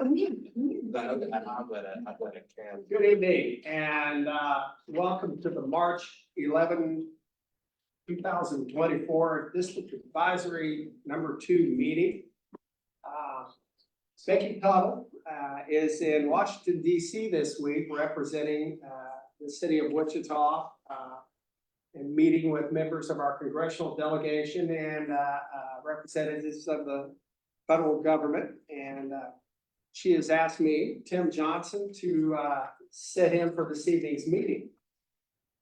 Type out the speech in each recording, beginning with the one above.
Good evening and welcome to the March 11, 2024 District Advisory number 2 meeting. Becky Tuttle is in Washington, D.C. this week representing the city of Wichita and meeting with members of our congressional delegation and representatives of the federal government. And she has asked me, Tim Johnson, to sit in for this evening's meeting.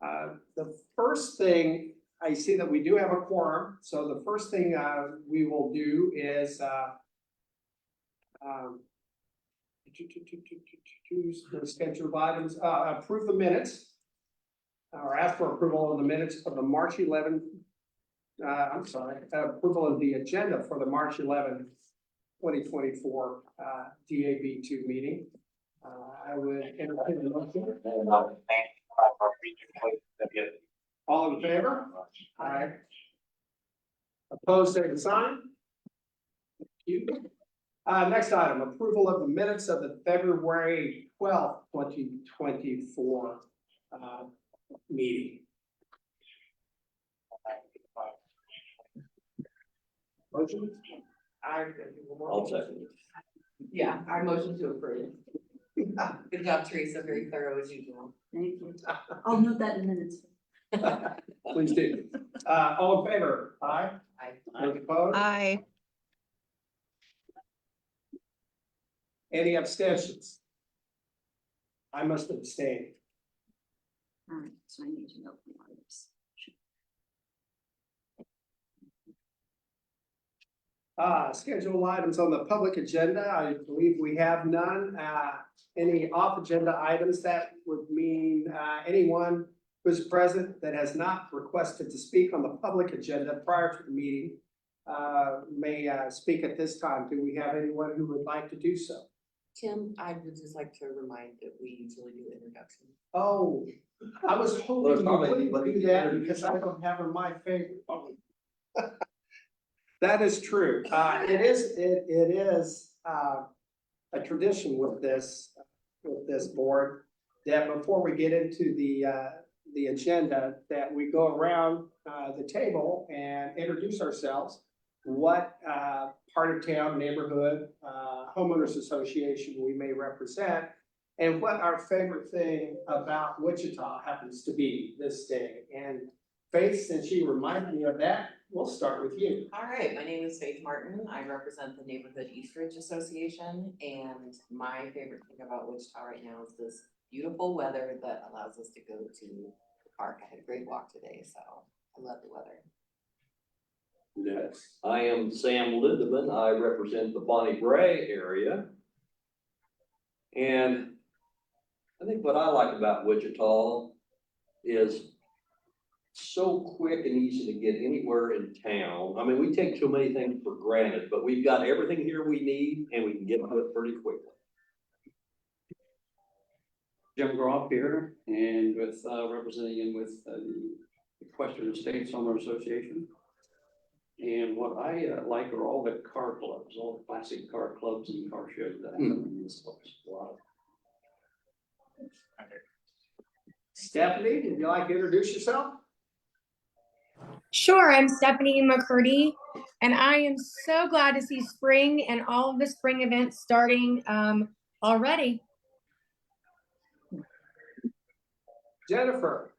The first thing, I see that we do have a quorum. So the first thing we will do is schedule items, approve the minutes, or ask for approval of the minutes of the March 11, approval of the agenda for the March 11, 2024 DAB2 meeting. I would entertain a motion. All in favor? Aye. Opposed, same sign. Thank you. Next item, approval of the minutes of the February 12th, 2024 meeting. Motion? I'll second. Yeah, our motion to approve. Good job, Teresa, very thorough as usual. Thank you. I'll note that in minutes. Please do. All in favor? Aye. Aye. Those opposed? Aye. Any abstentions? I must abstain. All right, so I need to note the items. Schedule items on the public agenda. I believe we have none. Any off agenda items that would mean anyone who's present that has not requested to speak on the public agenda prior to the meeting may speak at this time. Do we have anyone who would like to do so? Tim, I would just like to remind that we usually do introductions. Oh, I was hoping you wouldn't do that because I don't have my favorite. That is true. It is a tradition with this board that before we get into the agenda, that we go around the table and introduce ourselves, what part of town, neighborhood, homeowners association we may represent, and what our favorite thing about Wichita happens to be this day. And Faith, since you reminded me of that, we'll start with you. All right, my name is Faith Martin. I represent the Neighborhood Eastridge Association, and my favorite thing about Wichita right now is this beautiful weather that allows us to go to the park. I had a great walk today, so I love the weather. Yes. I am Sam Lindeman. I represent the Bonnie Bray area. And I think what I like about Wichita is so quick and easy to get anywhere in town. I mean, we take too many things for granted, but we've got everything here we need and we can get to it pretty quickly. Jim Groff here, and with representing him with the Equestrian States Homeowner Association. And what I like are all the car clubs, all the classic car clubs and car shows that happen in this place. Wow. Stephanie, would you like to introduce yourself? Sure, I'm Stephanie McCurdy, and I am so glad to see spring and all of the spring events starting already. Jennifer.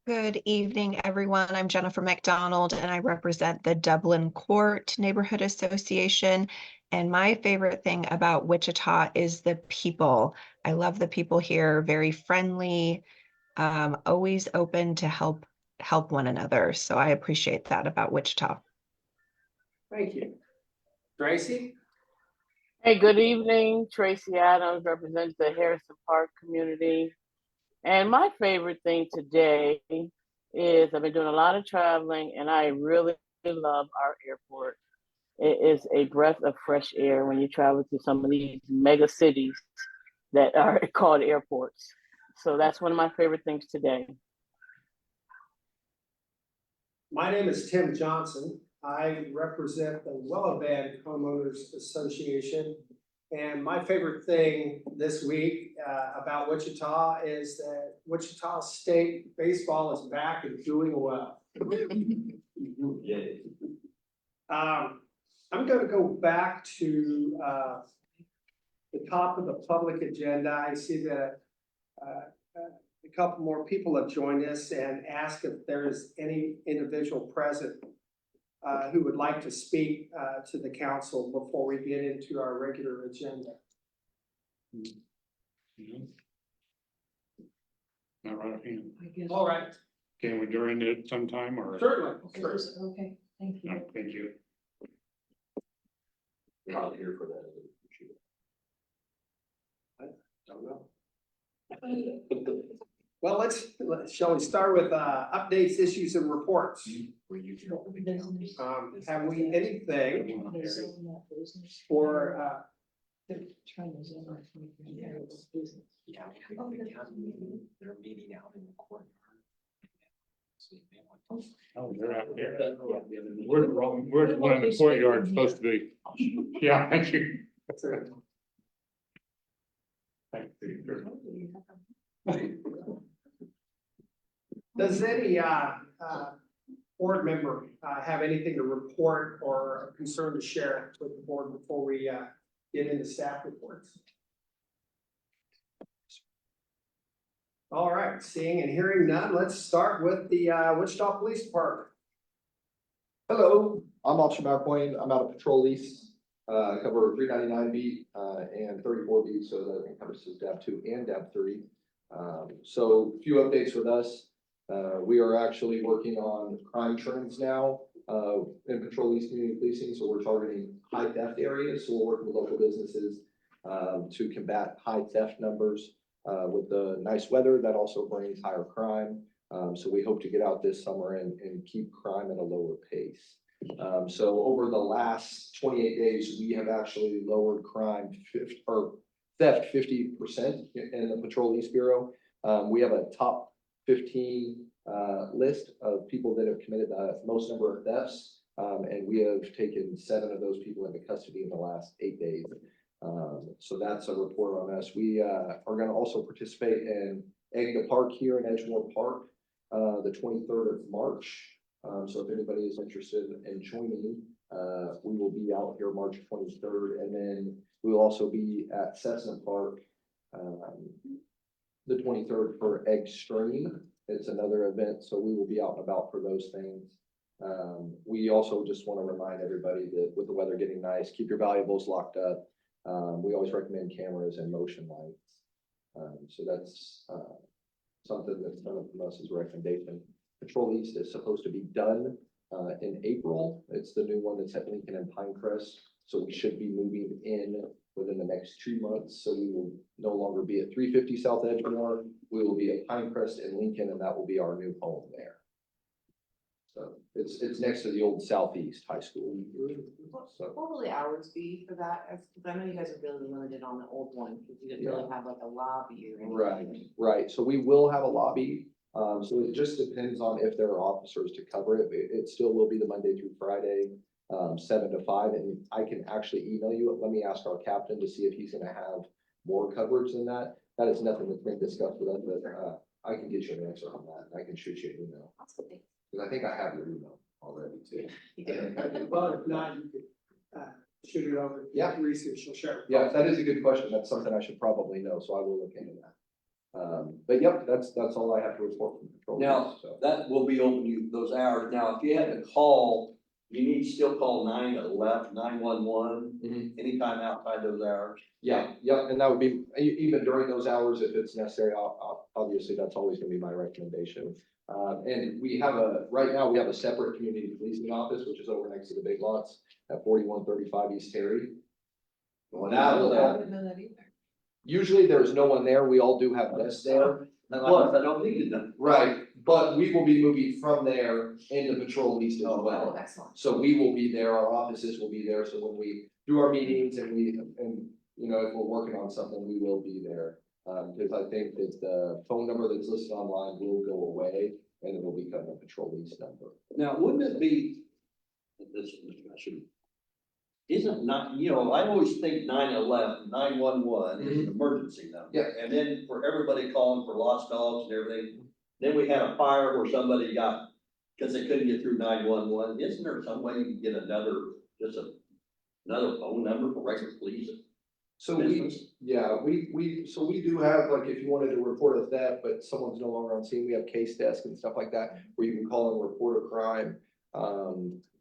Good evening, everyone. I'm Jennifer McDonald, and I represent the Dublin Court Neighborhood Association. And my favorite thing about Wichita is the people. I love the people here, very friendly, always open to help one another. So I appreciate that about Wichita. Thank you. Tracy? Hey, good evening. Tracy Adams represents the Harrison Park community. And my favorite thing today is I've been doing a lot of traveling and I really love our airport. It is a breath of fresh air when you travel to some of these mega cities that are called airports. So that's one of my favorite things today. My name is Tim Johnson. I represent the Willow Bend Homeowners Association. And my favorite thing this week about Wichita is that Wichita State baseball is back and doing well. Yay. I'm gonna go back to the top of the public agenda. I see that a couple more people have joined us and ask if there is any individual present who would like to speak to the council before we get into our regular agenda. Not right offhand. All right, Can we during it sometime or? certainly. Okay, thank No, thank you. You're not here for that. Don't know. Well, shall we start with updates, issues, and reports? Have we anything for They're meeting out in the courtyard. Oh, they're out there. We're the wrong, we're the one in the courtyard supposed to be. Yeah, thank you. Thank you. Does any board member have anything to report or a concern to share with the board before we get into staff reports? All right, seeing and hearing none, let's start with the Wichita Police Department. Hello, I'm Officer McQueen. I'm out of patrol lease, cover 399 beat and 34 beat, so that encompasses DAB 2 and DAB 3. So a few updates with us. We are actually working on crime trends now in patrol lease community policing. So we're targeting high theft areas. So we're working with local businesses to combat high theft numbers. With the nice weather, that also brings higher crime. So we hope to get out this summer and keep crime at a lower pace. So over the last 28 days, we have actually lowered crime theft 50% in the Patrol East Bureau. We have a top 15 list of people that have committed the most number of thefts. And we have taken 7 of those people into custody in the last 8 days. So that's a report on us. We are going to also participate in Egg the Park here in Edgemoor Park, the 23rd of March. So if anybody is interested in joining, we will be out here March 23rd, and then we will also be at Cessna Park the 23rd for Extreme. It's another event, so we will be out and about for those things. We also just want to remind everybody that with the weather getting nice, keep your valuables locked up. We always recommend cameras and motion lights. So that's something that's coming from us as a recommendation. Patrol East is supposed to be done in April. It's the new one that's at Lincoln and Pinecrest. So we should be moving in within the next 2 months. So we will no longer be at 350 South Edgemoor. We will be at Pinecrest and Lincoln, and that will be our new home there. So it's next to the old Southeast High School. So What will the hours be for that? Because I know you guys are really limited on the old one, because you didn't really have like a lobby or anything. right. So we will have a lobby. So it just depends on if there are officers to cover it. It still will be the Monday through Friday, 7 to 5. And I can actually email you. Let me ask our captain to see if he's going to have more coverage than that. That is nothing that's been discussed with us, but I can get you an answer on that. And I can shoot you an email. Because I think I have your email already too. Well, if not, you could shoot it over. Yeah. Research, she'll share. Yeah, that is a good question. That's something I should probably know, so I will look into that. But yep, that's all I have to report from Patrol. Now, So. that will be open those hours. Now, if you had to call, you need to still call 911 anytime outside those hours. Yeah, and that would be, even during those hours, if it's necessary, obviously, that's always gonna be my recommendation. And we have right now, we have a separate community policing office, which is over next to the Big Lots at 4135 East Terry. Well, now, I wouldn't know that either. usually there's no one there. We all do have desks there. Plus, I don't need them. Right, but we will be moving from there into Patrol East as Oh, well. excellent. So we will be there, our offices will be there, so when we do our meetings and you know, if we're working on something, we will be there. Because I think that the phone number that's listed online will go away and it will become a Patrol East number. Now, wouldn't it be this discussion. Isn't not, you know, I always think 911, 911 is an emergency number. Yeah. And then for everybody calling for lost dogs and everything, then we had a fire where somebody got, because they couldn't get through 911. Isn't there some way you can get another phone number for regular police? So we do have, like, if you wanted to report a theft, but someone's no longer on scene, we have case desk and stuff like that, where you can call and report a crime.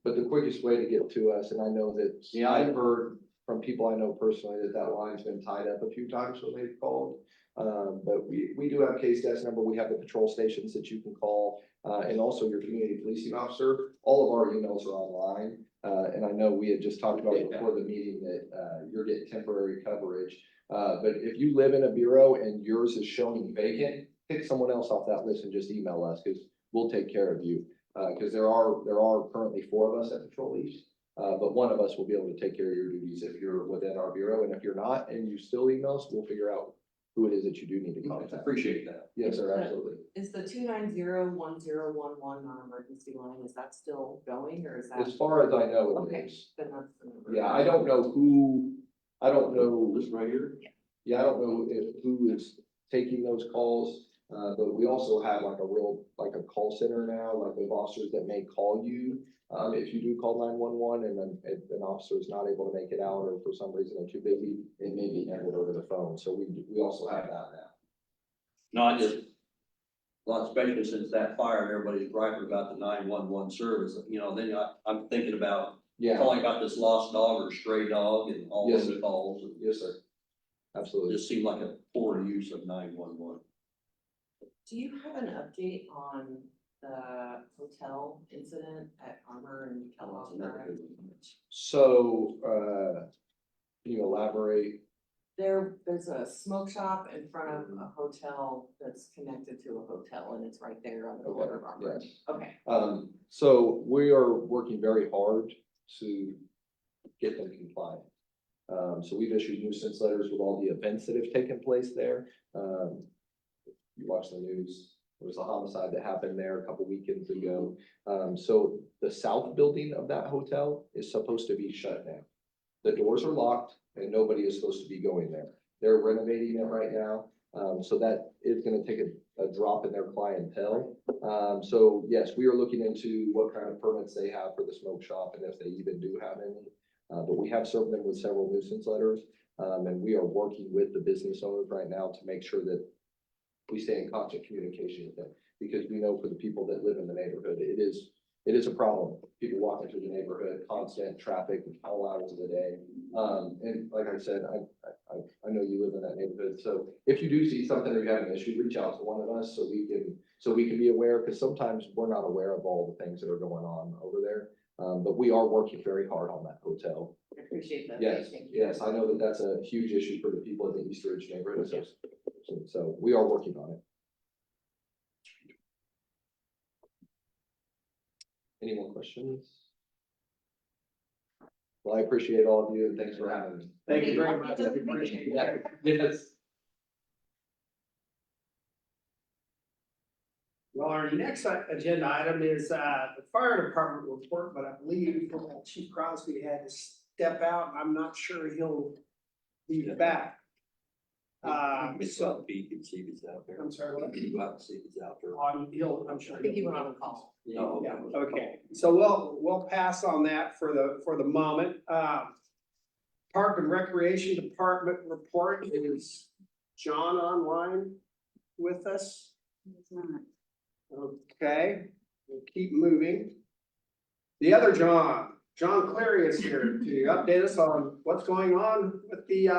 But the quickest way to get to us, and I know that, Yeah. I've heard from people I know personally that line's been tied up a few times when they've called. But we do have case desk number, we have the patrol stations that you can call, and also your community policing officer. All of our emails are online. And I know we had just talked about it before the meeting that, you're getting temporary coverage. But if you live in a bureau and yours is showing vacant, pick someone else off that list and just email us, because we'll take care of you. Because there are currently 4 of us at Patrol East. But one of us will be able to take care of your duties if you're within our bureau, and if you're not, and you still email us, we'll figure out who it is that you do need to I contact. appreciate that. Yes, sir, absolutely. Is the 290-1011 non-emergency line, is that still going, or is that? As far as I know, it Okay, is. then that's the number. Yeah, I don't know This right here? Yeah, I don't know who is taking those calls, but we also have like a call center now, like with officers that may call you. If you do call 911 and then an officer is not able to make it out, or for some reason they're too busy, it may be handled over the phone. So we also have that now. No, well, especially since that fire and everybody's griping about the 911 service, you know, then I'm thinking about Yeah, calling about this lost dog or stray dog and all Yes, those sir. calls. yes, sir. It Absolutely. just seemed like a poor use of 911. Do you have an update on the hotel incident at Armor and Kellogg? So, can you elaborate? There's a smoke shop in front of a hotel that's connected to a hotel, and it's right there on the corner of Armor. Yes. Okay, So we are working very hard to get them compliant. So we've issued nuisance letters with all the events that have taken place there. You watch the news, there was a homicide that happened there a couple weekends ago. So the south building of that hotel is supposed to be shut down. The doors are locked and nobody is supposed to be going there. They're renovating it right now. So that is gonna take a drop in their clientele. So yes, we are looking into what kind of permits they have for the smoke shop and if they even do have any. But we have served them with several nuisance letters. And we are working with the business owners right now to make sure that we stay in constant communication with them. Because we know for the people that live in the neighborhood, it is a problem. People walking through the neighborhood, constant traffic, all hours of the day. And like I said, I know you live in that neighborhood, so if you do see something or you have an issue, reach out to one of us so we can be aware, because sometimes we're not aware of all the things that are going on over there. But we are working very hard on that hotel. I appreciate that. Yes, Thank you. yes, I know that that's a huge issue for the people in the East Ridge neighborhood, so we are working on it. Any more questions? Well, I appreciate all of you and thanks for having me. Thank you very much. We appreciate that. Yes. Well, our next agenda item is the fire department report, but I believe Chief Crosby had to step out. I'm not sure he'll be back. So, He can see if he's out there. I'm sorry, what? He can go out and see if he's out there. I'm sure. I think he went on a call. No, Yeah, okay, so we'll pass on that for the moment. Park and Recreation Department report, is John online with us? It's not. Okay, we'll keep moving. The other John Clary is here to update us on what's going on with the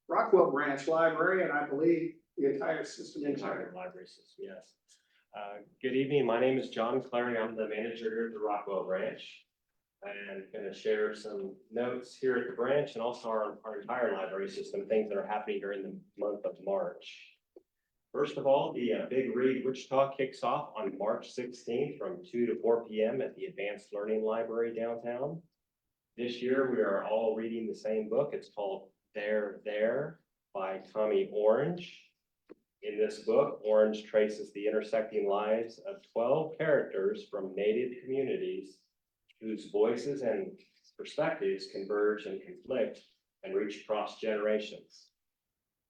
Rockwell Branch Library, and I believe the entire system. Entire library system, yes. Good evening, my name is John Clary, I'm the manager here at the Rockwell Branch. And gonna share some notes here at the branch and also our entire library system, things that are happening during the month of March. First of all, the Big Read Wichita kicks off on March 16th from 2 to 4 p.m. at the Advanced Learning Library downtown. This year, we are all reading the same book. It's called There by Tommy Orange. In this book, Orange traces the intersecting lives of 12 characters from Native communities whose voices and perspectives converge and conflict and reach across generations.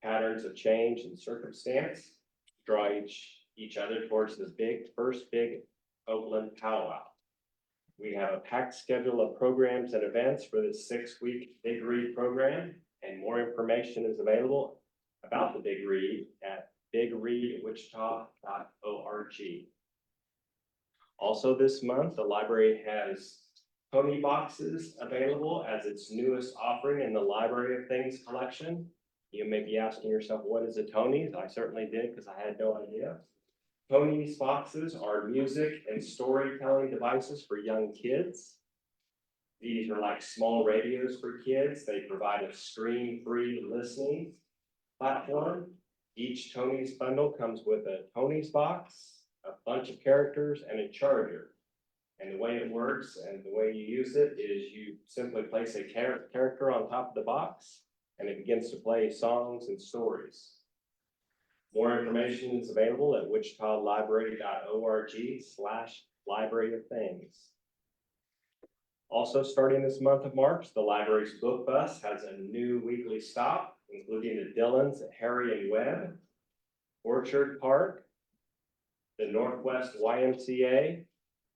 Patterns of change and circumstance draw each other towards this first big Oakland powwow. We have a packed schedule of programs and events for this 6-week Big Read program, and more information is available about the Big Read at bigreadwichita.org. Also this month, the library has Tony boxes available as its newest offering in the Library of Things collection. You may be asking yourself, what is a Tony's? I certainly did, because I had no idea. Tony's boxes are music and storytelling devices for young kids. These are like small radios for kids. They provide a screen-free listening platform. Each Tony's bundle comes with a Tony's box, a bunch of characters, and a charger. And the way it works and the way you use it is you simply place a character on top of the box, and it begins to play songs and stories. More information is available at wichitalibrary.org/library of things. Also, starting this month of March, the library's book bus has a new weekly stop, including the Dillons at Harry and Webb, Orchard Park, the Northwest YMCA,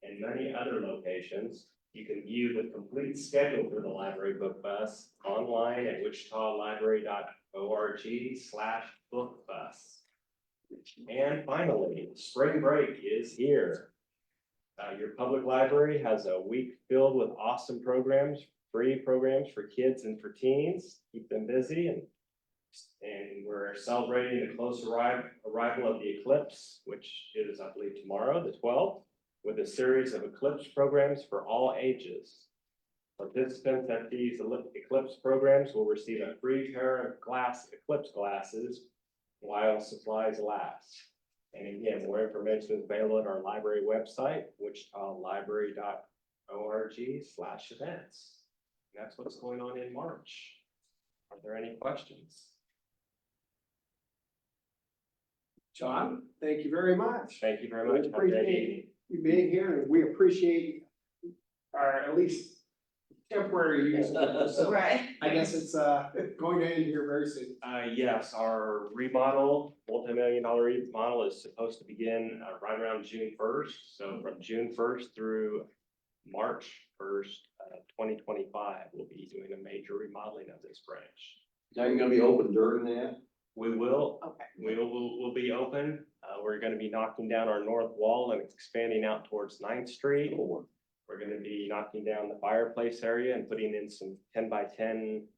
and many other locations. You can view the complete schedule for the library book bus online at wichitalibrary.org/bookbus. And finally, spring break is here. Your public library has a week filled with awesome programs, free programs for kids and for teens. Keep them busy, and we're celebrating the close arrival of the eclipse, which is, I believe, tomorrow, the 12th, with a series of eclipse programs for all ages. Participants at these eclipse programs will receive a free pair of eclipse glasses while supplies last. And again, more information is available at our library website, wichitalibrary.org/events. And that's what's going on in March. Are there any questions? John, thank you very much. Thank you very much. We Have a great appreciate evening. you being here, and we appreciate our at least temporary use of the facility. Right. I guess it's going to end here very soon. Yes, our remodel, multi-million-dollar remodel is supposed to begin right around June 1st. So from June 1st through March 1st, 2025, we'll be doing a major remodeling of this branch. Now you're gonna be open during that? We will, Okay. we'll be open. We're gonna be knocking down our north wall and expanding out towards 9th Street. We're gonna be knocking down the fireplace area and putting in some 10x10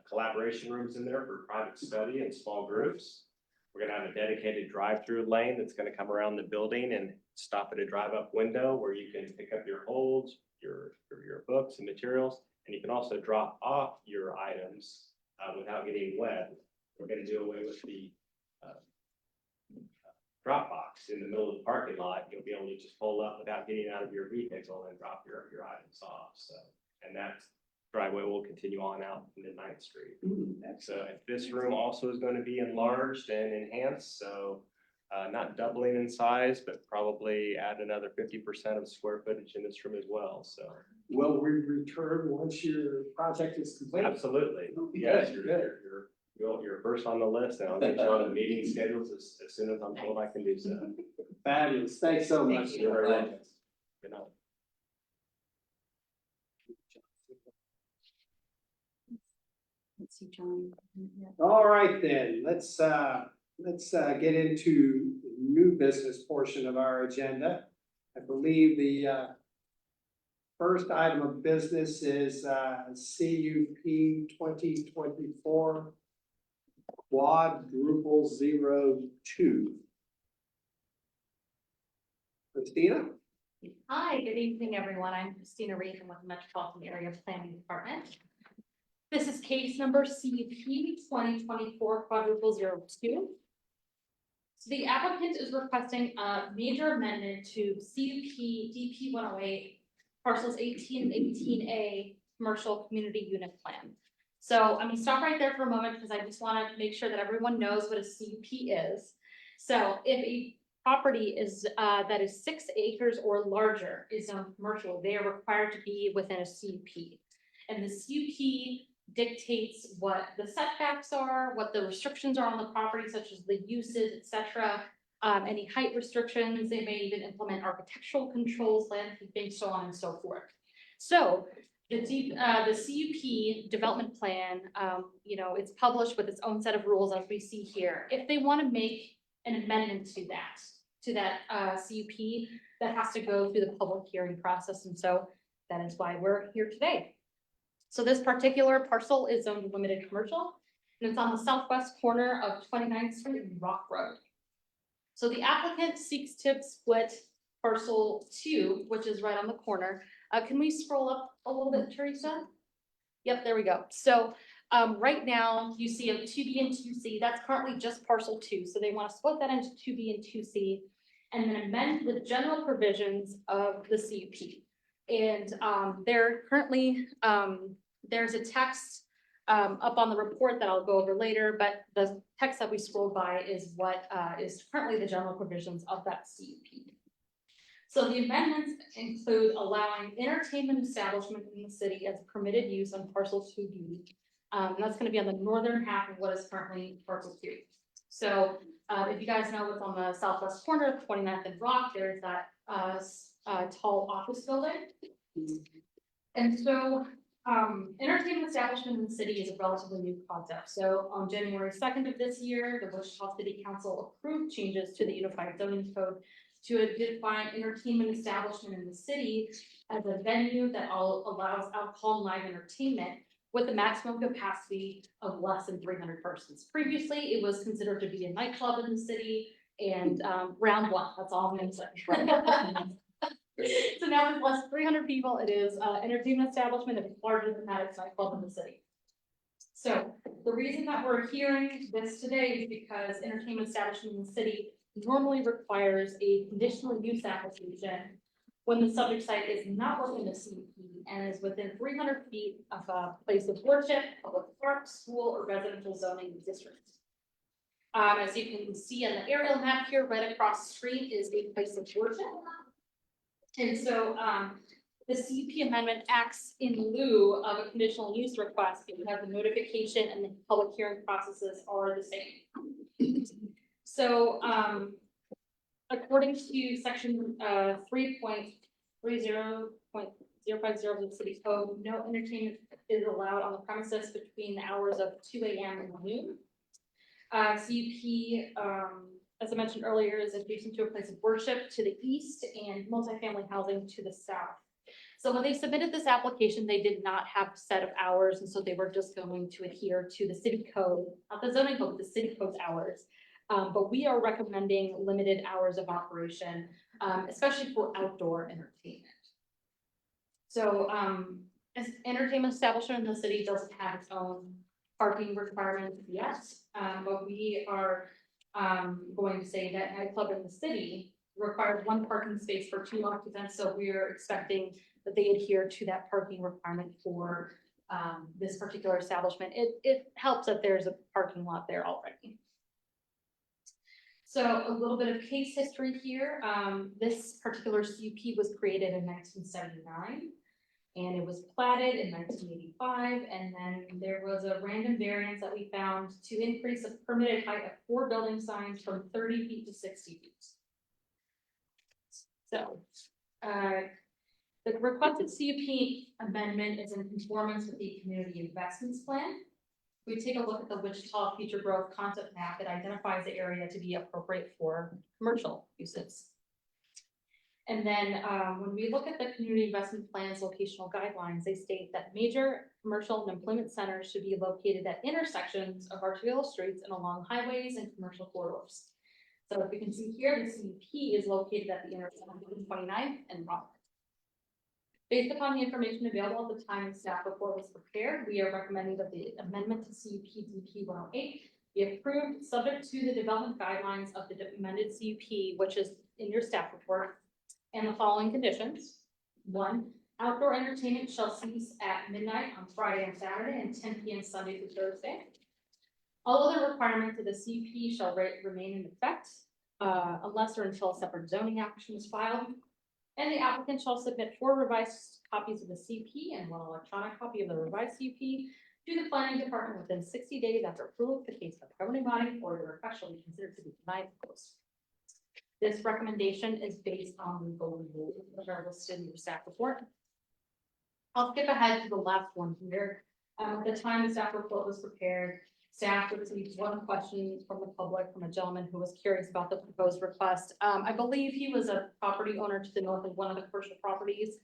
collaboration rooms in there for private study and small groups. We're gonna have a dedicated drive-through lane that's gonna come around the building and stop at a drive-up window where you can pick up your holds, your books and materials, and you can also drop off your items without getting wet. We're gonna do away with the drop box in the middle of the parking lot. You'll be able to just pull up without getting out of your vehicle and drop your items off. So, and that driveway will continue on out into 9th Street. So this room also is going to be enlarged and enhanced. So not doubling in size, but probably add another 50% of square footage in this room as well. So Will we return once your project is complete? absolutely. Yes, you're first on the list, and I'll get you on the meeting schedules as soon as I'm told I can do so. Fabulous. Thanks so much. Thank you. You're very welcome. Good night. Let's see, John. All right, then, let's get into the new business portion of our agenda. I believe the first item of business is CUP 2024 quadruple 02. Christina? Hi, good evening, everyone. I'm Christina Reagan with the Metropolitan Area Planning Department. This is case number CUP 2024 quadruple 02. So the applicant is requesting a major amendment to CUP DP 108 parcels 18 and 18A commercial community unit plan. So I'm gonna stop right there for a moment because I just want to make sure that everyone knows what a CUP is. So if a property is, that is 6 acres or larger is zoned commercial, they are required to be within a CUP. And the CUP dictates what the setbacks are, what the restrictions are on the property, such as the uses, et cetera. Any height restrictions, they may even implement architectural controls, landscaping, so on and so forth. So the CUP development plan, you know, it's published with its own set of rules as we see here. If they want to make an amendment to that CUP, that has to go through the public hearing process. And so that is why we're here today. So this particular parcel is zoned limited commercial, and it's on the southwest corner of 29th Street and Rock Road. So the applicant seeks to split parcel 2, which is right on the corner. Can we scroll up a little bit, Teresa? Yep, there we go. So right now you see a 2B and 2C. That's currently just parcel 2. So they want to split that into 2B and 2C and then amend the general provisions of the CUP. And there currently, there's a text up on the report that I'll go over later, but the text that we scrolled by is what is currently the general provisions of that CUP. So the amendments include allowing entertainment establishment in the city as permitted use on parcel 2B. And that's going to be on the northern half of what is currently parcel 2. So if you guys know what's on the southwest corner of 29th and Rock, there's that tall office building. And so entertainment establishment in the city is a relatively new concept. So on January 2nd of this year, the Wichita City Council approved changes to the Unified Zoning Code to define entertainment establishment in the city as a venue that allows alcohol and live entertainment with a maximum capacity of less than 300 persons. Previously, it was considered to be a nightclub in the city, and round one, that's all I'm gonna say. So now with less than 300 people, it is entertainment establishment. If it's larger than that, it's nightclub in the city. So the reason that we're hearing this today is because entertainment establishment in the city normally requires a conditional use application when the subject site is not within the CUP and is within 300 feet of a place of worship, public park, school, or residential zoning district. As you can see on the aerial map here, right across the street is a place of worship. And so the CUP amendment acts in lieu of a conditional use request because the notification and the public hearing processes are the same. So according to section 3.30.050 of the city code, no entertainment is allowed on the premises between the hours of 2 a.m. and noon. CUP, as I mentioned earlier, is adjacent to a place of worship to the east and multifamily housing to the south. So when they submitted this application, they did not have a set of hours, and so they were just going to adhere to the city code, not the zoning code, but the city code's hours. But we are recommending limited hours of operation, especially for outdoor entertainment. So as entertainment establishment in the city doesn't have its own parking requirements yet, but we are going to say that nightclub in the city requires 1 parking space for 2 occupants. So we are expecting that they adhere to that parking requirement for this particular establishment. It helps that there's a parking lot there already. So a little bit of case history here. This particular CUP was created in 1979 and it was platted in 1985. And then there was a random variance that we found to increase the permitted height of 4 building signs from 30 feet to 60 feet. So the requested CUP amendment is in conformance with the community investments plan. We take a look at the Wichita future growth concept map that identifies the area to be appropriate for commercial uses. And then when we look at the community investment plan's locational guidelines, they state that major commercial and employment centers should be located at intersections of arterial streets and along highways and commercial corridors. So if you can see here, the CUP is located at the intersection of 29th and Rock. Based upon the information available at the time the staff report was prepared, we are recommending that the amendment to CUP DP 108 be approved subject to the development guidelines of the amended CUP, which is in your staff report, and the following conditions. 1, outdoor entertainment shall cease at midnight on Friday and Saturday and 10 p.m. Sunday through Thursday. All other requirements of the CUP shall remain in effect. unless or until a separate zoning action is filed. And the applicant shall submit 4 revised copies of the CP and 1 electronic copy of the revised CP to the planning department within 60 days after approval of the case by the governing body, or the request shall be considered to be denied or closed. This recommendation is based on the golden rule that are listed in your staff report. I'll skip ahead to the last one here. At the time the staff report was prepared, staff received 1 question from the public from a gentleman who was curious about the proposed request. I believe he was a property owner to the north of one of the commercial properties.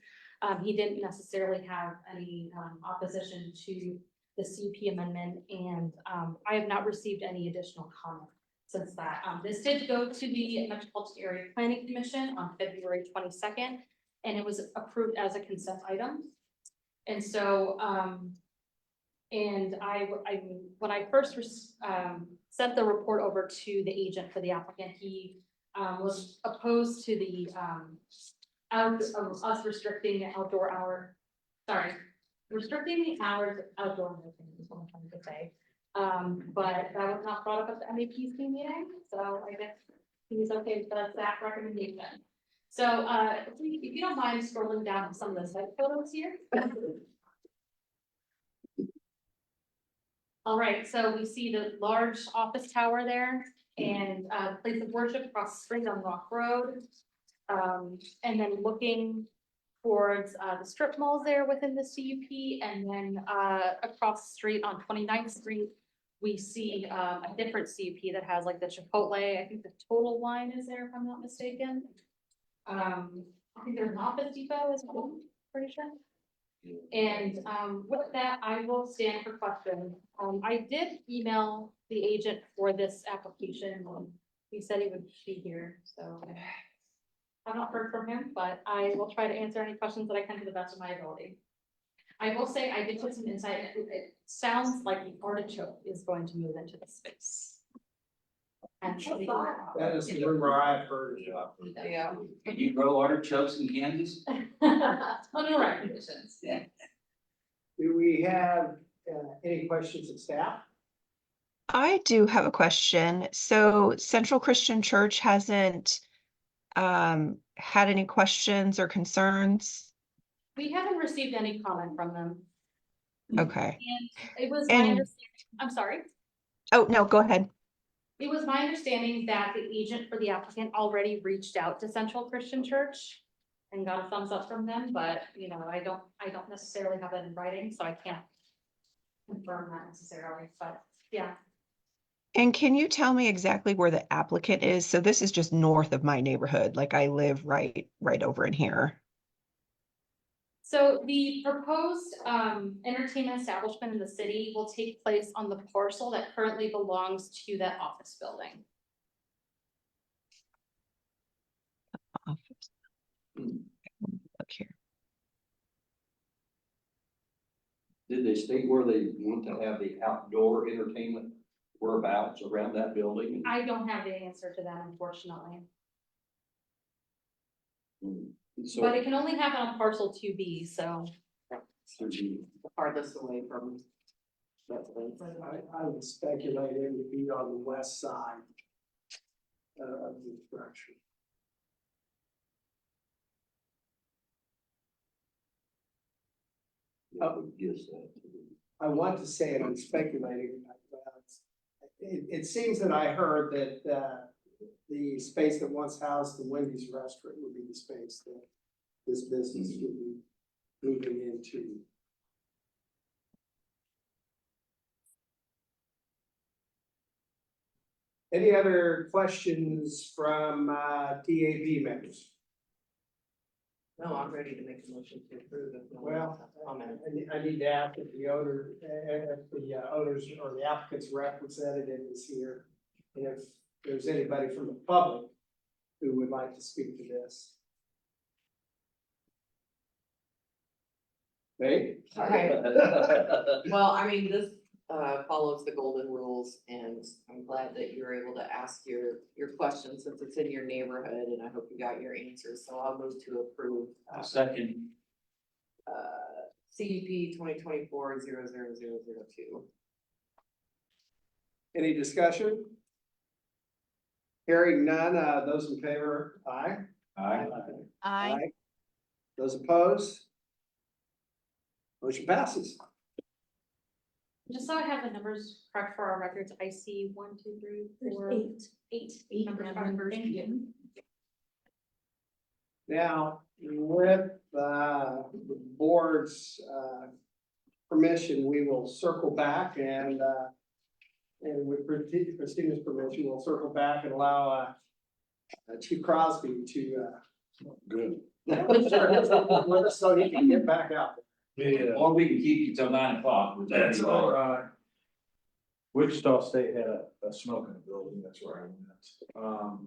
He didn't necessarily have any opposition to the CP amendment, and I have not received any additional comment since that. This did go to the Metropolitan Area Planning Commission on February 22nd, and it was approved as a consent item. And so, and when I first sent the report over to the agent for the applicant, he was opposed to the us restricting the outdoor hour, restricting the hours of outdoor movement is what I'm trying to say. But that was not brought up at the MAPC meeting, so I guess he's okay with that recommendation. So if you don't mind scrolling down some of the site photos here. All right, so we see the large office tower there and place of worship across the street on Rock Road. And then looking towards the strip malls there within the CUP, and then across the street on 29th Street, we see a different CUP that has like the Chipotle. I think the Total Wine is there, if I'm not mistaken. I think there's an Office Depot as well, pretty sure. And with that, I will stand for questions. I did email the agent for this application. He said he would be here, so I've not heard from him, but I will try to answer any questions that I can to the best of my ability. I will say I did put some insight. It sounds like the artichoke is going to move into the space. And That is the rumor I've heard. Yeah. Can you grow artichokes in Kansas? under the right conditions. Yeah. Do we have any questions of staff? I do have a question. So Central Christian Church hasn't had any questions or concerns? We haven't received any comment from them. Okay. And it was my And- understanding, I'm sorry. Oh, no, go ahead. It was my understanding that the agent for the applicant already reached out to Central Christian Church and got a thumbs up from them, but you know, I don't necessarily have that in writing, so I can't confirm that necessarily, but yeah. And can you tell me exactly where the applicant is? So this is just north of my neighborhood, like I live right over in here. So the proposed entertainment establishment in the city will take place on the parcel that currently belongs to that office building. Office. Look here. Did they state where they want to have the outdoor entertainment, whereabouts around that building? I don't have the answer to that, unfortunately, So, but it can only happen on parcel 2B, so. The farthest away from residents. I would speculate it would be on the west side of the structure. I would guess that. I want to say it, I'm speculating. It seems that I heard that the space that once housed the Wendy's restaurant would be the space that this business would be moving into. Any other questions from DAB members? No, I'm ready to make a motion to approve if no one Well, else has comment. I need to ask if the owner, if the owners or the applicant's representative is here. And if there's anybody from the public who would like to speak to this. Hey? Okay. Well, I mean, this follows the golden rules, and I'm glad that you're able to ask your questions since it's in your neighborhood, and I hope you got your answers. So I'll move to approve Second. CUP 2024-00002. Any discussion? Hearing none, those in favor, aye? I, Those opposed? Motion passes. Just so I have the numbers correct for our records, I see 1, 2, 3, 4, 8 members. Thank you. Now, with the board's permission, we will circle back and with Christina's permission, we'll circle back and allow Chief Crosby to Good. so he can get back out. Yeah. Or we can keep you till 9 o'clock. That's all right. Wichita State had a smoking building, that's where I went.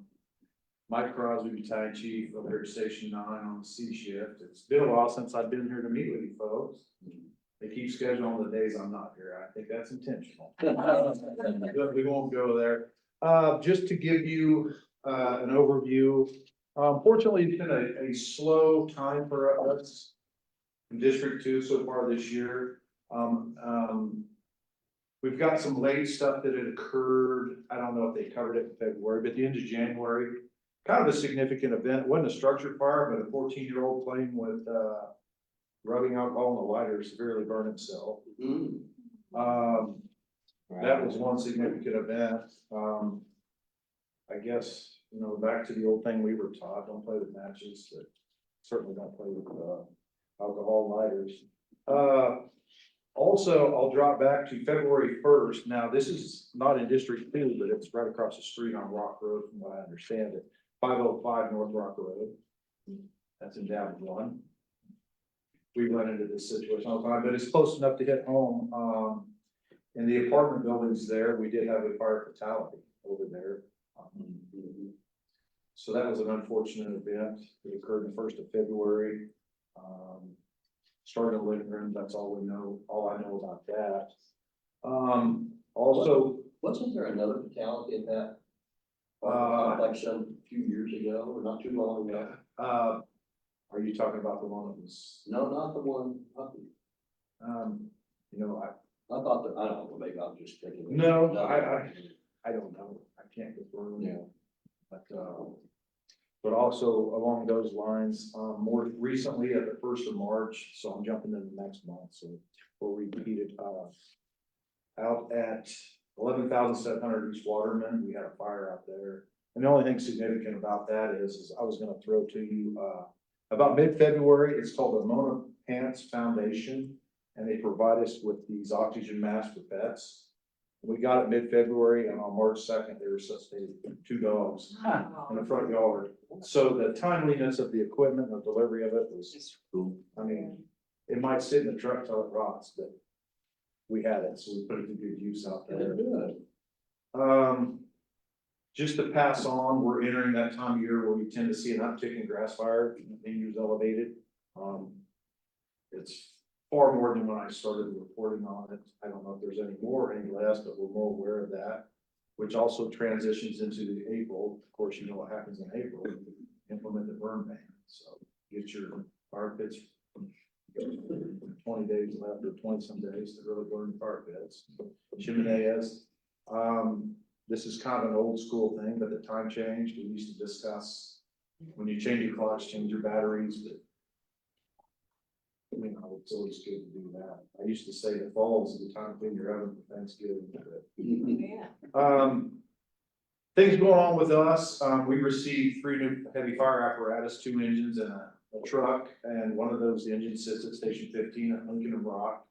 Mike Crosby, battalion chief over here at Station 9 on the C shift. It's been a while since I've been here to meet with you folks. They keep scheduling the days I'm not here. I think that's intentional. But we won't go there. Just to give you an overview, fortunately, it's been a slow time for us in District 2 so far this year. We've got some late stuff that had occurred. I don't know if they covered it in February, but at the end of January, kind of a significant event. It wasn't a structure fire, but a 14-year-old playing with rubbing alcohol in a lighter severely burned himself. That was one significant event. I guess, you know, back to the old thing we were taught, don't play with matches, but certainly don't play with alcohol lighters. Also, I'll drop back to February 1st. Now, this is not in District 2, but it's right across the street on Rock Road, from what I understand it. 505 North Rock Road. That's in Davin 1. We run into this situation all the time, but it's close enough to hit home. In the apartment buildings there, we did have a fire fatality over there. So that was an unfortunate event. It occurred the 1st of February. Started in the living room, that's all we know, all I know about that. Also, Wasn't there another fatality in that? Complex a few years ago, or not too long ago? are you talking about the one that was, No, not the one, you know, I thought that, I don't know, maybe I'm just thinking. No, I don't know, I can't confirm. Yeah. But also along those lines, more recently at the 1st of March, so I'm jumping into the next month, so we'll repeat it, out at 11,700 East Waterman, we had a fire out there. And the only thing significant about that is I was gonna throw to you, about mid-February, it's called the Mona Pants Foundation, and they provide us with these oxygen masks for pets. We got it mid-February, and on March 2nd, they resuscitated 2 dogs in the front yard. So the timeliness of the equipment and the delivery of it was cool. I mean, it might sit in the truck till it rots, but we had it, so we put it to good use out there. Just to pass on, we're entering that time of year where we tend to see an uptick in grass fire, being elevated. It's far more than when I started reporting on it. I don't know if there's any more or any less, but we're more aware of that, which also transitions into the April. Of course, you know what happens in April, implement the burn ban. So get your fire pits 20 days left or 20 some days to really burn fire pits. Chimeneas. This is kind of an old school thing, but the time changed. We used to discuss when you change your clocks, change your batteries, but you know, it's always good to do that. I used to say the fall is the time to clean your oven for Thanksgiving. Yeah. Things going on with us. We received 3 new heavy fire apparatus, 2 engines and a truck, and one of those engines sits at Station 15 at Lincoln and Rock.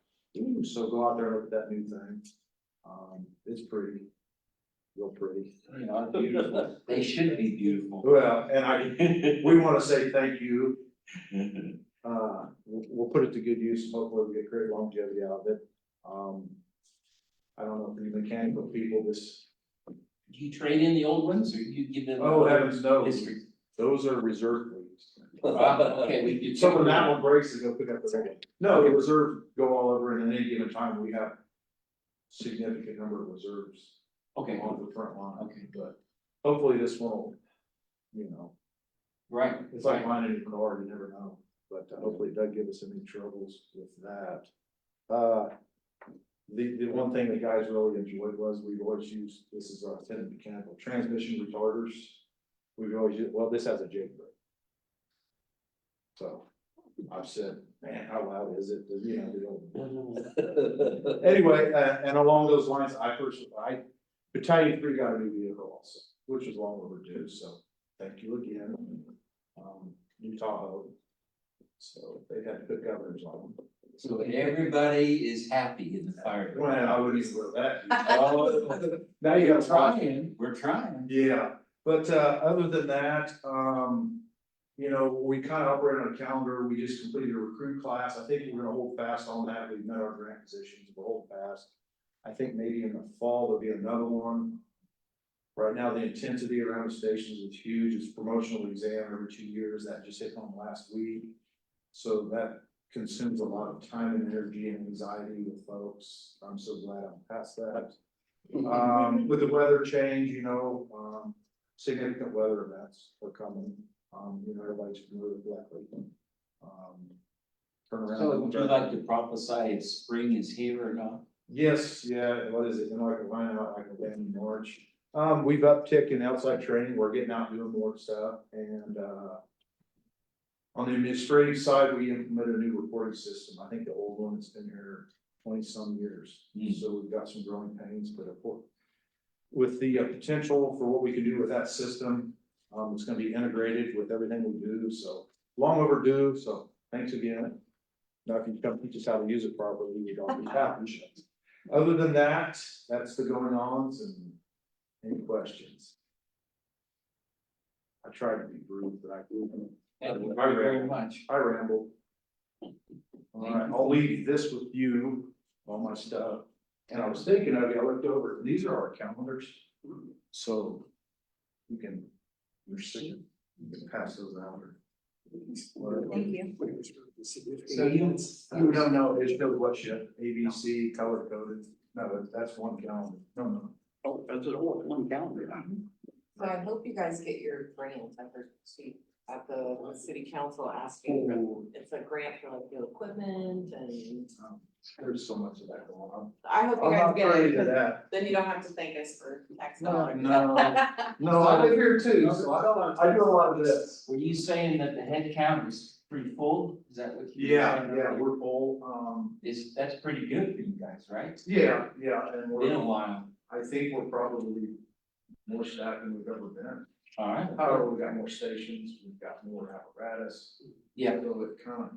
So go out there and look at that new thing. It's pretty, real pretty. You know, beautiful. They should be beautiful. Well, and we want to say thank you. We'll put it to good use. Hopefully we get great longevity out of it. I don't know if any mechanical people this. Do you trade in the old ones or you give them? Oh, heavens no. History? Those are reserve fleets. Okay, we did. So when that one breaks, they go pick up the second. No, the reserve go all over, and at any given time, we have significant number of reserves. Okay. On the front line. Okay. But hopefully this one will, you know. Right. It's like mine in your car, you never know, but hopefully it doesn't give us any troubles with that. The one thing the guys really enjoyed was we've always used, this is our tenant mechanical transmission retarders. We've always used, well, this has a jig brake. So I've said, man, how loud is it? You know, anyway, and along those lines, Battalion 3 got a new vehicle also, which was long overdue, so thank you again. New Tahoe. So they had to put governors on them. So everybody is happy in the fire. Well, I wouldn't even go that. Oh, Now you we're gotta try. trying, we're trying. Yeah, but other than that, you know, we kind of operate on a calendar. We just completed a recruit class. I think we're gonna hold fast on that. We've met our grant positions. We'll hold fast. I think maybe in the fall there'll be another one. Right now, the intensity around the stations is huge. It's promotional exam every 2 years. That just hit home last week. So that consumes a lot of time and energy and anxiety with folks. I'm so glad I'm past that. With the weather change, you know, significant weather events are coming. You know, everybody's familiar with Blackley. Turn around. So would you like to prophesy if spring is here or not? Yes, yeah, what is it, in like a line out, like a in March. We've uptick in outside training, we're getting out doing more stuff, and, on the administrative side, we implemented a new reporting system. I think the old one has been here 20-some years. So we've got some growing pains, but with the potential for what we can do with that system, it's gonna be integrated with everything we do, so long overdue, so thanks again. Now, if you come teach us how to use it properly, we'd all be happy. Other than that, that's the going ons and any questions? I tried to be brief, but I Thank you very much. I ramble. All right, I'll leave this with you, all my stuff. And I was thinking of you, I looked over, and these are our calendars. So you can, you can pass those out. Thank you. So you don't know, it shows what ship, ABC, color coded. No, that's one calendar. No. Oh, that's it, one calendar. So I hope you guys get your grant. I heard Steve at the city council asking, it's a grant for like new equipment and There's so much of that going on. I hope you I'm guys not get privy it, to 'cause that. then you don't have to thank us for tax No, dollars. no, I live here too, so I do a lot of this. Were you saying that the head count is pretty full? Is that what you? Yeah, we're full, That's pretty good for you guys, right? yeah, and Been a we're, while. I think we're probably more staffed than we've ever been. All right. However, we've got more stations, we've got more apparatus. Yeah. So it kind of,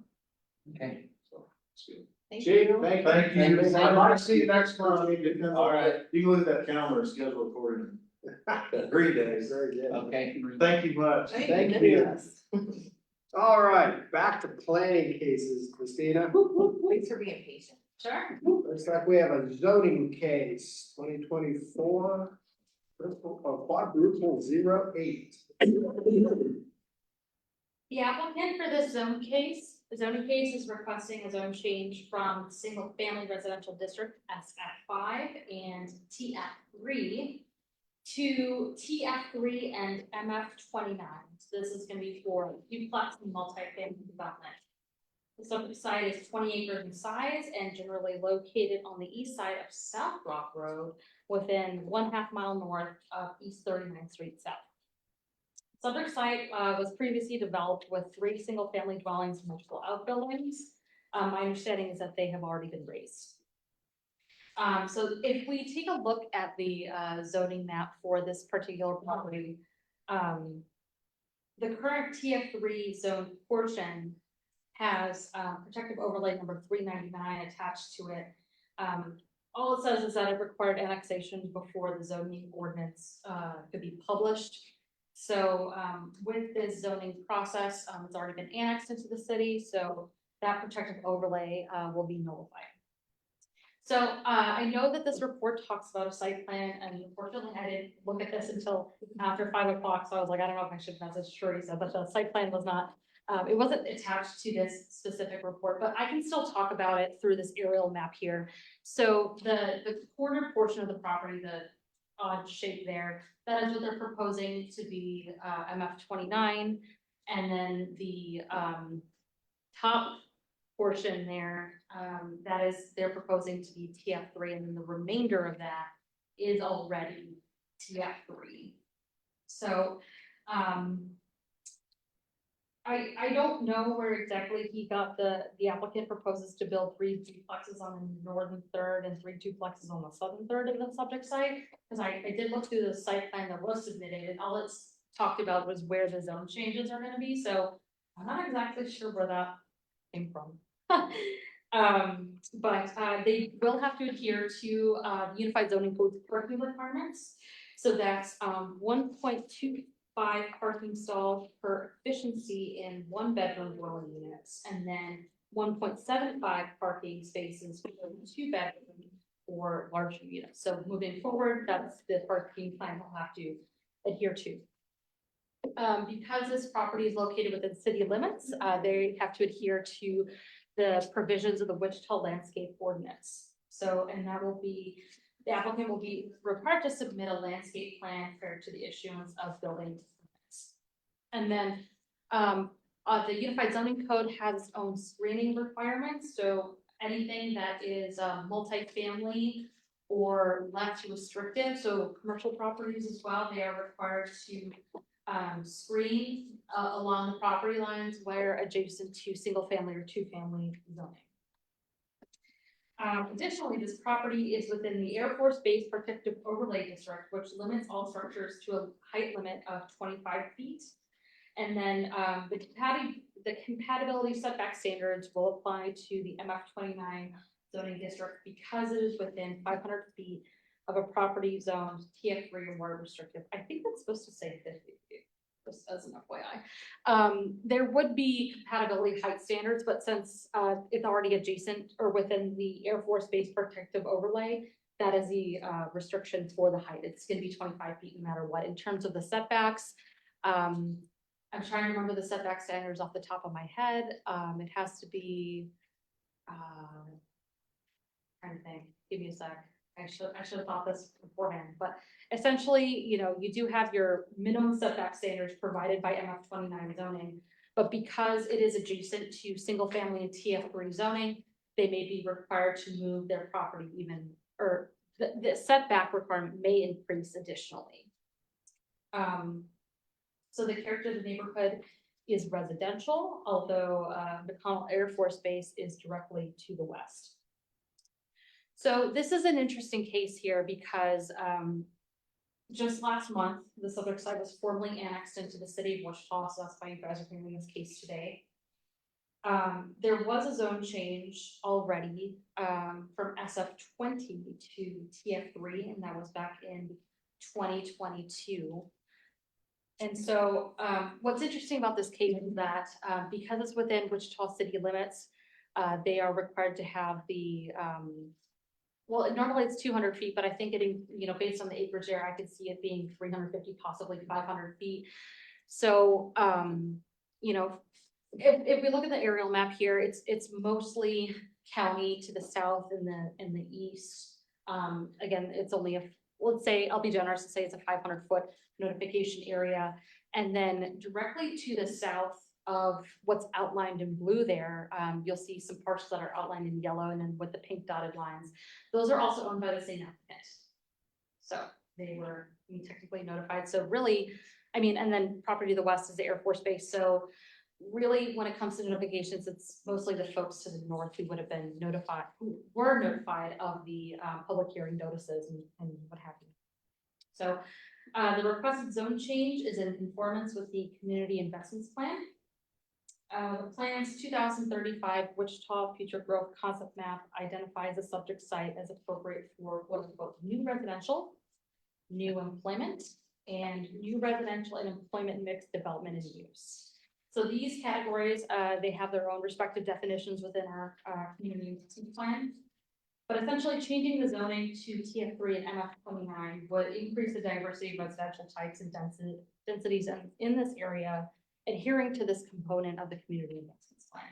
Okay. so it's good. Thank Chief, you. thank Thank you. you. I'd like to see you next month. All right. You can look at that calendar, schedule according to Green Days. Very good. Okay. Thank you much. Thank you. All right, back to planning cases, Christina. Thanks for being patient. Sure. Looks like we have a zoning case, 2024, quadruple 08. The applicant for this zoning case is requesting a zone change from single family residential district SF5 and TF3 to TF3 and MF29. So this is gonna be for duplex and multifamily development. The subject site is 20 acres in size and generally located on the east side of South Rock Road within 1/2 mile north of East 39th Street South. Subject site was previously developed with 3 single-family dwellings and multiple outbuildings. My understanding is that they have already been raised. So if we take a look at the zoning map for this particular property, the current TF3 zone portion has protective overlay number 399 attached to it. All it says is that it required annexation before the zoning ordinance could be published. So with this zoning process, it's already been annexed into the city, so that protective overlay will be nullified. So I know that this report talks about a site plan, and unfortunately I didn't look at this until after 5 o'clock, so I was like, I don't know if I should message Teresa, but the site plan was not, it wasn't attached to this specific report, but I can still talk about it through this aerial map here. So the corner portion of the property, the odd shape there, that is what they're proposing to be MF29, and then the top portion there, that is, they're proposing to be TF3, and then the remainder of that is already TF3. So, I don't know where exactly he got the applicant proposes to build 3 duplexes on the northern third and 3 duplexes on the southern third of the subject site. Cause I did look through the site plan that was submitted, and all it's talked about was where the zone changes are gonna be, so I'm not exactly sure where that came from. But they will have to adhere to the Unified Zoning Code's parking requirements. So that's 1.25 parking stalls per efficiency in 1-bedroom dwelling units, and then 1.75 parking spaces for 2-bedroom or larger units. So moving forward, that's the parking plan we'll have to adhere to. Because this property is located within city limits, they have to adhere to the provisions of the Wichita Landscape Ordinance. So, and that will be, the applicant will be required to submit a landscape plan prior to the issuance of building permits. And then, the Unified Zoning Code has its own screening requirements, so anything that is multifamily or less restrictive, so commercial properties as well, they are required to screen along the property lines where adjacent to single family or 2-family zoning. Additionally, this property is within the Air Force Base Protective Overlay District, which limits all structures to a height limit of 25 feet. And then the compatibility setback standards will apply to the MF29 zoning district because it is within 500 feet of a property zoned TF3 or more restrictive. I think that's supposed to say 50 feet, just as an FYI. There would be compatibility height standards, but since it's already adjacent or within the Air Force Base Protective Overlay, that is the restriction for the height. It's gonna be 25 feet no matter what. In terms of the setbacks, I'm trying to remember the setback standards off the top of my head. It has to be, trying to think, give me a sec. I should have thought this beforehand, but essentially, you know, you do have your minimum setback standards provided by MF29 zoning, but because it is adjacent to single family and TF3 zoning, they may be required to move their property even, or the setback requirement may increase additionally. So the character of the neighborhood is residential, although McConnell Air Force Base is directly to the west. So this is an interesting case here because just last month, the subject site was formally annexed into the city of Wichita, so that's why you guys are hearing this case today. There was a zone change already from SF20 to TF3, and that was back in 2022. And so what's interesting about this case is that because it's within Wichita city limits, they are required to have the, well, normally it's 200 feet, but I think getting, you know, based on the acreage there, I could see it being 350, possibly 500 feet. So, you know, if we look at the aerial map here, it's mostly county to the south and the east. Again, it's only let's say, I'll be generous and say it's a 500-foot notification area. And then directly to the south of what's outlined in blue there, you'll see some parcels that are outlined in yellow and then with the pink dotted lines. Those are also owned by the same applicant. So they were technically notified. So really, I mean, and then property to the west is the Air Force Base. So really, when it comes to notifications, it's mostly the folks to the north who would have been notified, who were notified of the public hearing notices and what have you. So the requested zone change is in conformance with the community investments plan. The plan's 2035 Wichita Future Growth Concept Map identifies the subject site as appropriate for quote unquote new residential, new employment, and new residential and employment mixed development and use. So these categories, they have their own respective definitions within our community investment plan. But essentially changing the zoning to TF3 and MF29 would increase the diversity of residential types and densities in this area, adhering to this component of the community investments plan.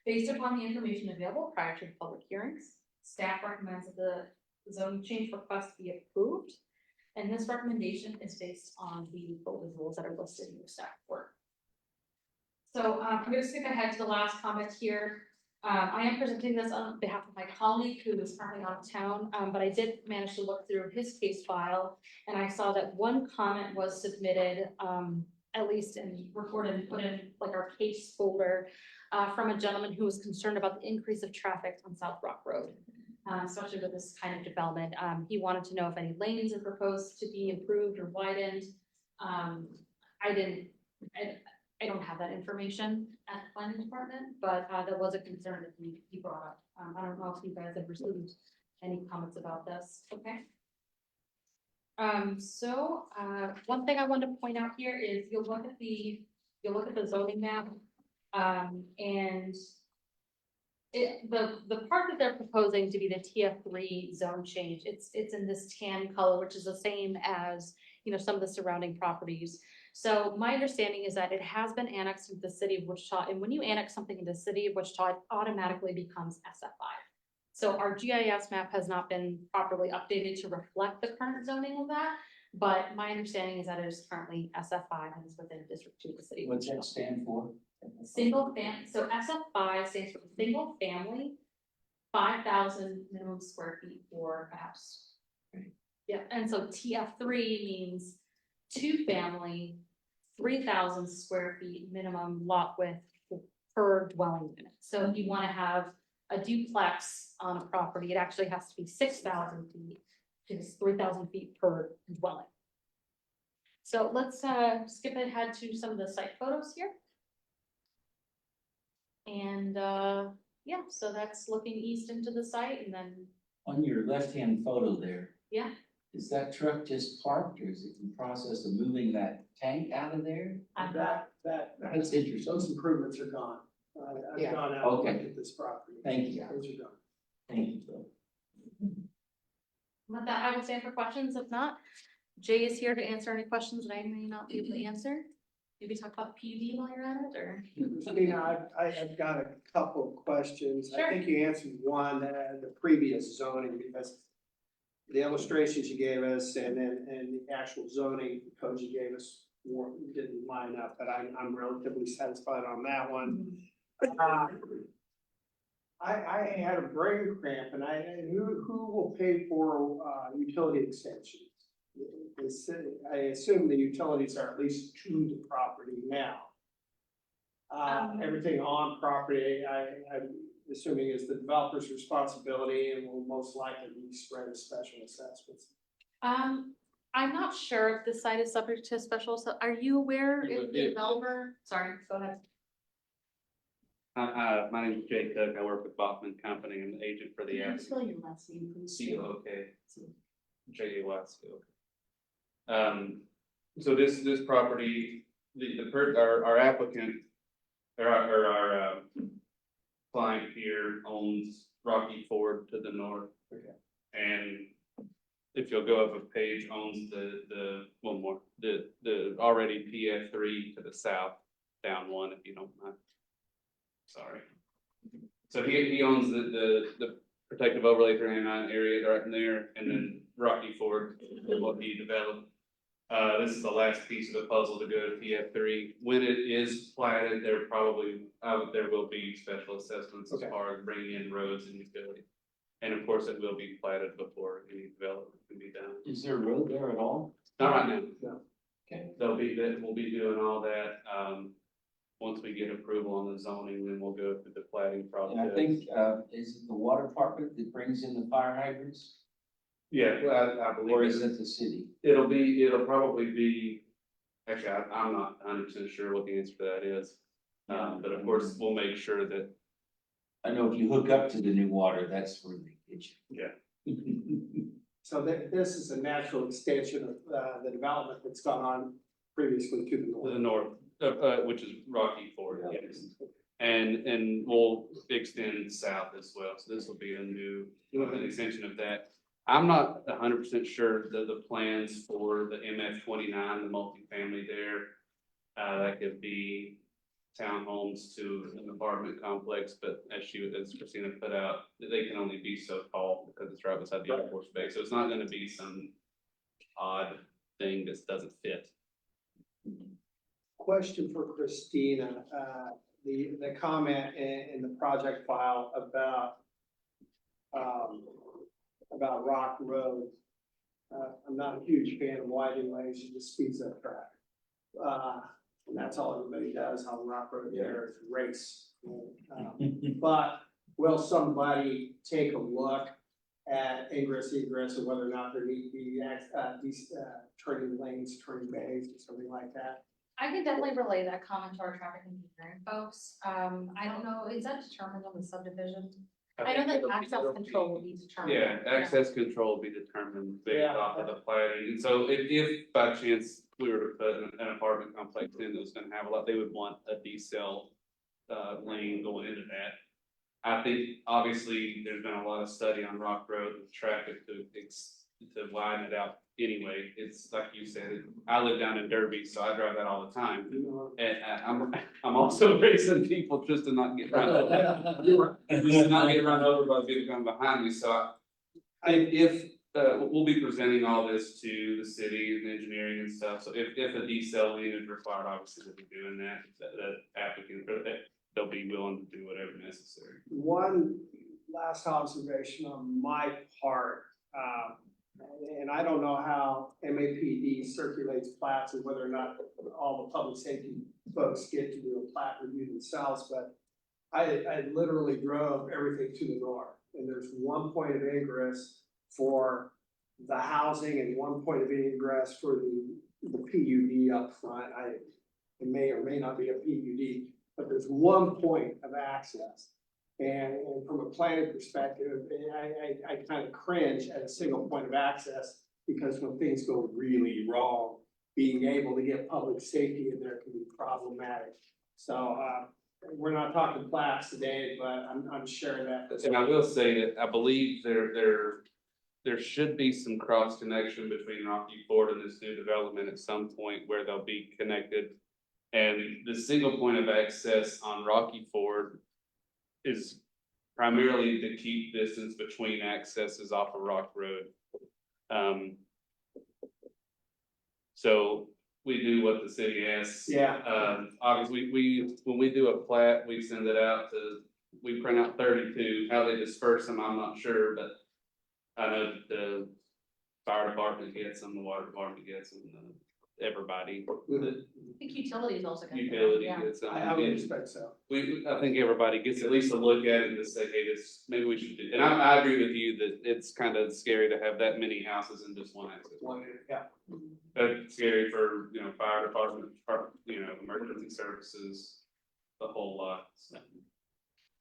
Based upon the information available prior to the public hearings, staff recommends that the zoning change request be approved. And this recommendation is based on the golden rules that are listed in your staff report. So I'm gonna skip ahead to the last comment here. I am presenting this on behalf of my colleague who is currently out of town, but I did manage to look through his case file. And I saw that one comment was submitted, at least and recorded and put in like our case folder, from a gentleman who was concerned about the increase of traffic on South Rock Road. Especially with this kind of development. He wanted to know if any lanes are proposed to be improved or widened. I don't have that information at the planning department, but there was a concern that he brought up. I don't know if you guys have received any comments about this, okay? One thing I wanted to point out here is you'll look at the zoning map, and the part that they're proposing to be the TF3 zone change, it's in this tan color, which is the same as, you know, some of the surrounding properties. So my understanding is that it has been annexed into the city of Wichita, and when you annex something into the city of Wichita, it automatically becomes SF5. So our GIS map has not been properly updated to reflect the current zoning of that, but my understanding is that it is currently SF5 and is within District 2 of the city. What's that stand for? Single family, so SF5 stands for single family, 5,000 minimum square feet for a house. Yeah, and so TF3 means two family, 3,000 square feet minimum lot width per dwelling unit. So if you want to have a duplex on a property, it actually has to be 6,000 feet, because it's 3,000 feet per dwelling. So let's skip ahead to some of the site photos here. And yeah, so that's looking east into the site, and then, On your left-hand photo there, yeah, is that truck just parked or is it in process of moving that tank out of there? That's interesting. Those improvements are gone. I've Yeah. gone out and Okay. looked at this property. Thank you. Those are gone. Thank you, Phil. with that, I will stand for questions. If not, Jay is here to answer any questions that I may not be able to answer. Maybe talk about the PUD while you're at it, or? Christina, I've got a couple of questions. Sure. I think you answered one, the previous zoning, because the illustrations you gave us and the actual zoning codes you gave us didn't line up, but I'm relatively satisfied on that one. I had a brain cramp, and who will pay for utility extensions? I assume the utilities are at least to the property now. Everything on property, I'm assuming is the developer's responsibility and will most likely be spread as special assessments. I'm not sure if the site is subject to special, so are you aware It if would the be. developer, sorry, go ahead. My name is Jake Cook. I work with Bachman Company. I'm the agent for the Can you applicant. spell your last name, please? C-O-K. J-A-Y-C-O-K. So this property, our applicant, or our client here owns Rocky Ford to the north. Okay. And if you'll go up a page, owns the already PF3 to the south, down one, if you don't mind. Sorry. So he owns the protective overlay 399 area right in there, and then Rocky Ford will be developed. This is the last piece of the puzzle to go to PF3. When it is platted, there will be special assessments as far as bringing in roads and utilities. And of course, it will be platted before any development can be done. Is there a road there at all? Not right now. No. Okay. We'll be doing all that. Once we get approval on the zoning, then we'll go through the platting process. And I think, is it the water department that brings in the fire hydrants? Yeah, well, I believe. Or is it the city? It'll probably be, actually, I'm not 100% sure what the answer to that is. But of course, we'll make sure that. I know if you hook up to the new water, that's where they get you. Yeah. So this is a natural extension of the development that's gone on previously to the To the north. north, which is Rocky Ford, yes. And we'll extend south as well, so this will be an extension of that. I'm not 100% sure the plans for the MF29, the multifamily there. That could be townhomes to an apartment complex, but as Christina put out, they can only be so tall because it's right beside the Air Force Base, so it's not gonna be some odd thing that doesn't fit. Question for Christina, the comment in the project file about Rock Road. I'm not a huge fan of widening lanes, it just speeds up traffic. And that's all everybody does on Rock Road there is race. But will somebody take a look at ingress, egress, or whether or not there need to be these turning lanes, turning bays, or something like that? I can definitely relay that comment to our traffic engineering folks. I don't know, is that determined on the subdivision? I know that access control will be determined. Yeah, access control will be determined based off of the planning, and so if by chance we were to put an apartment complex in that was gonna have a lot, they would want a decel lane going into that. I think obviously there's been a lot of study on Rock Road with traffic to widen it out anyway. It's like you said, I live down in Derby, so I drive that all the time. And I'm also racing people just to not get run over. Just to not get run over by people coming behind me, so we'll be presenting all this to the city and engineering and stuff, so if a decel lane is required, obviously we'll be doing that, the applicant, they'll be willing to do whatever necessary. One last observation on my part, and I don't know how MAPD circulates plats and whether or not all the public safety folks get to do a plat review themselves, but I literally drove everything to the north, and there's one point of ingress for the housing and one point of ingress for the PUD up front. It may or may not be a PUD, but there's one point of access. And from a planning perspective, I kind of cringe at a single point of access because when things go really wrong, being able to get public safety in there can be problematic. So we're not talking plats today, but I'm sharing that. And I will say that I believe there should be some cross connection between Rocky Ford and this new development at some point where they'll be connected. And the single point of access on Rocky Ford is primarily to keep distance between accesses off of Rock Road. So we do what the city asks. Obviously, when we do a plat, we send it out we print out 32. How they disperse them, I'm not sure, but I know that the fire department gets them, the water department gets them, everybody. I think utilities also. Utility gets them. I would expect so. I think everybody gets at least a look at it and to say, hey, maybe we should do. And I agree with you that it's kind of scary to have that many houses in just one access. That's scary for, fire department, emergency services, the whole lot. So.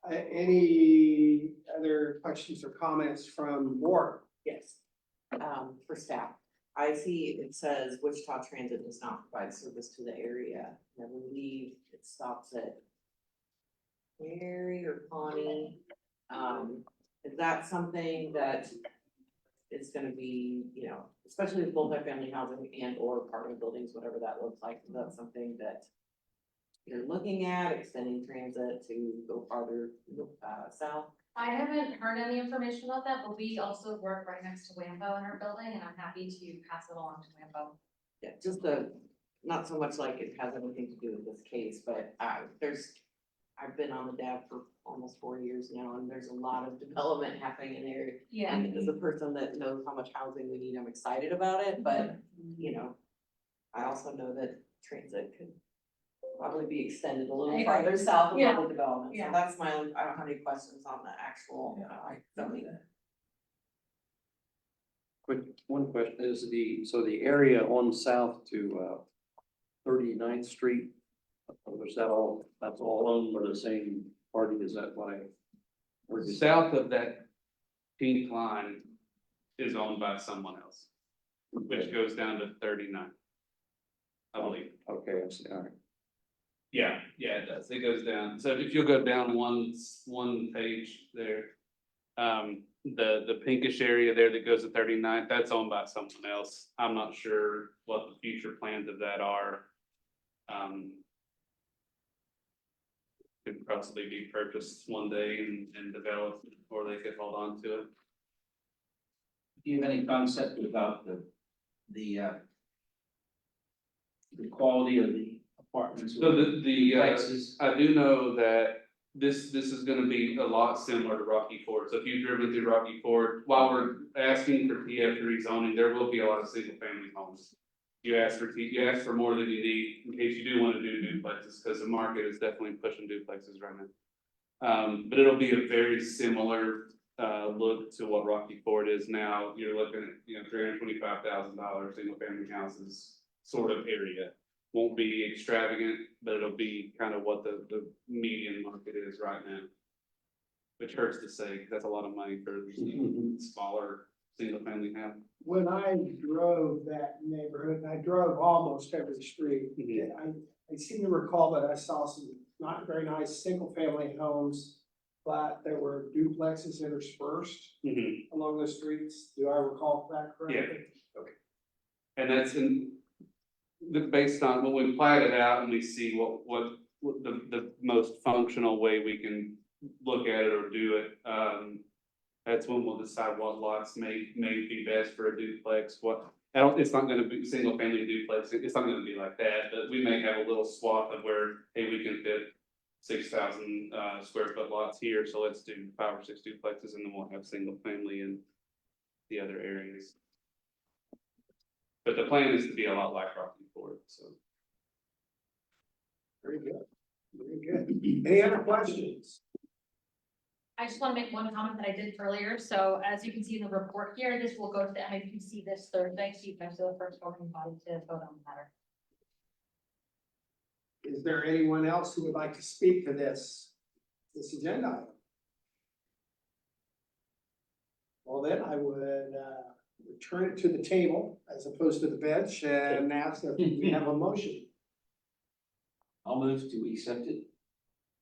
Any other questions or comments from the board? Yes. For staff, I see it says Wichita Transit does not provide service to the area. I believe it stops at Mary or Pawnee. Is that something that is gonna be, especially with multifamily housing and or apartment buildings, whatever that looks like, is that something that you're looking at, extending transit to go farther south? I haven't heard any information about that, but we also work right next to Wampo in our building, and I'm happy to pass it along to Wampo. Yeah, just not so much like it has anything to do with this case, but I've been on the DAB for almost 4 years now, and there's a lot of development happening in there. Yeah. And as a person that knows how much housing we need, I'm excited about it, but, I also know that transit could probably be extended a little farther south of all the development. So that's I don't have any questions on the actual, zoning. Quick, one question is the area on south to 39th Street, that's all owned by the same party, is that why? South of that pink line is owned by someone else, which goes down to 39, I believe. Okay, I see, all right. Yeah, it does. It goes down. So if you'll go down one page there, the pinkish area there that goes to 39, that's owned by someone else. I'm not sure what the future plans of that are. Could possibly be purchased one day and developed, or they could hold on to it. Do you have any concept about the quality of the apartments. So the Places. I do know that this is gonna be a lot similar to Rocky Ford. So if you've driven through Rocky Ford, while we're asking for TF3 zoning, there will be a lot of single family homes. You ask for more than you need in case you do wanna do duplexes, because the market is definitely pushing duplexes right now. But it'll be a very similar look to what Rocky Ford is now. You're looking at, $325,000 single family houses sort of area. Won't be extravagant, but it'll be kind of what the median market is right now. Which hurts to say, because that's a lot of money for smaller single family house. When I drove that neighborhood, and I drove almost every street, I seem to recall that I saw some not very nice single-family homes, but there were duplexes interspersed along the streets. Do I recall that correctly? Okay. And that's based on when we plat it out and we see what the most functional way we can look at it or do it. That's when we'll decide what lots may be best for a duplex, it's not gonna be single family duplex, it's not gonna be like that, but we may have a little swath of where, hey, we can fit 6,000 square foot lots here, so let's do 5 or 6 duplexes, and then we'll have single family in the other areas. But the plan is to be a lot like Rocky Ford, so. Very good. Very good. Any other questions? I just want to make one comment that I did earlier. So as you can see in the report here, this will go to the MAPC this Thursday, so you guys are the first governing body to vote on the matter. Is there anyone else who would like to speak to this agenda item? Well, then I would return it to the table as opposed to the bench and ask if we have a motion. I'll move to accept it.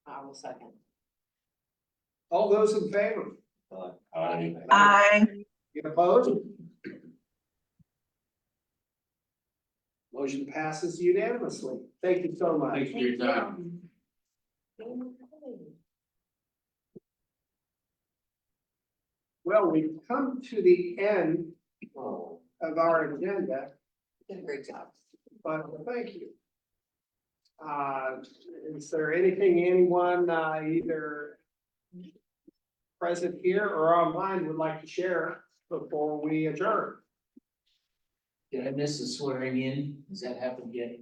I will second. All those in favor? Aye. You opposed? Motion passes unanimously. Thank you so much. Thanks for your time. Well, we've come to the end of our agenda, Did a great job. but thank you. Is there anything anyone, either present here or online would like to share before we adjourn? Did I miss the swearing in? Has that happened yet?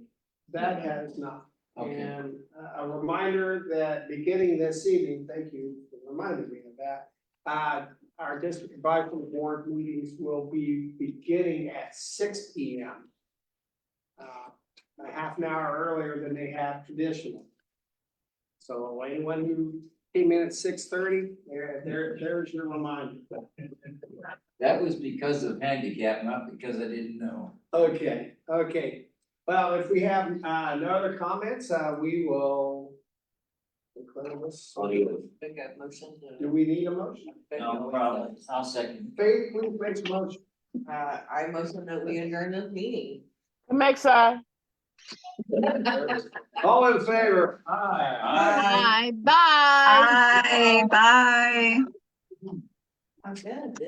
That has not. Okay. And a reminder that beginning this evening, thank you for reminding me of that. Our district advisory board meetings will be beginning at 6 p.m. A half an hour earlier than they have traditionally. So anyone who came in at 6:30, there's your reminder. That was because of handicap, not because I didn't know. Okay. Well, if we have no other comments, we will declare this. Big motion to. Do we need a motion? No problem. I'll second. Faith, please make a motion. I motion that we adjourn this meeting. Make sure. All in favor? Bye. Bye. Bye. Bye. I'm good.